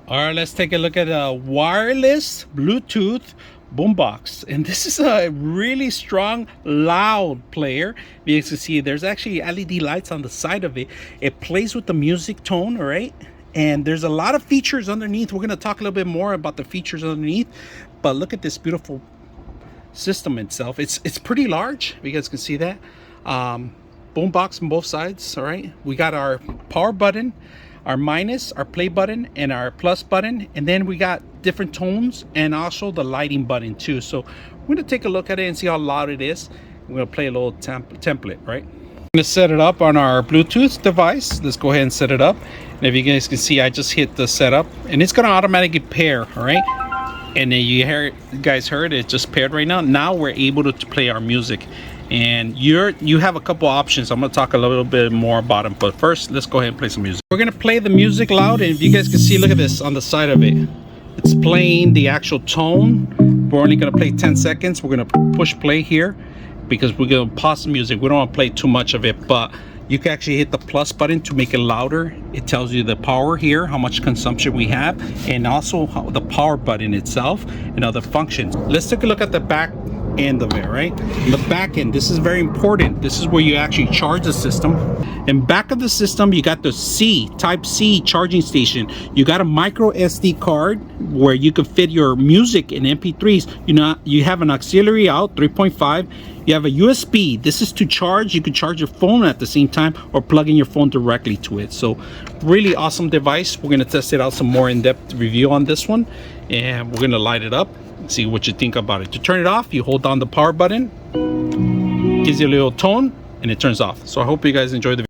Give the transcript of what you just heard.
All right, let's take a look at a wireless Bluetooth boombox. And this is a really strong, loud player. You can see there's actually LED lights on the side of it. It plays with the music tone, all right? And there's a lot of features underneath. We're going to talk a little bit more about the features underneath. But look at this beautiful system itself. It's pretty large. You guys can see that. Boombox on both sides, all right? We got our power button, our minus, our play button, and our plus button, and then we got different tones and also the lighting button too. So we're gonna take a look at it and see how loud it is. We're gonna play a little template, right? I'm gonna set it up on our Bluetooth device. Let's go ahead and set it up. And if you guys can see, I just hit the setup and it's gonna automatically pair, all right? And then you guys heard it just paired right now. Now we're able to play our music. And you have a couple options. I'm gonna talk a little bit more about them, but first let's go ahead and play some music. We're gonna play the music loud, and if you guys can see, look at this on the side of it. It's playing the actual tone. We're only gonna play 10 seconds. We're gonna push play here because we're gonna pause the music. We don't want to play too much of it, but you can actually hit the plus button to make it louder. It tells you the power here, how much consumption we have, and also the power button itself and other functions. Let's take a look at the back end of it, right? The back end, this is very important. This is where you actually charge the system. And back of the system, you got the type C charging station. You got a micro SD card where you can fit your music in MP3s. You have an auxiliary out 3.5. You have a USB. This is to charge. You can charge your phone at the same time or plug in your phone directly to it. So really awesome device. We're going to test it out, some more in-depth review on this one, and we're going to light it up and see what you think about it. To turn it off, you hold down the power button, gives you a little tone, and it turns off. So I hope you guys enjoy the video.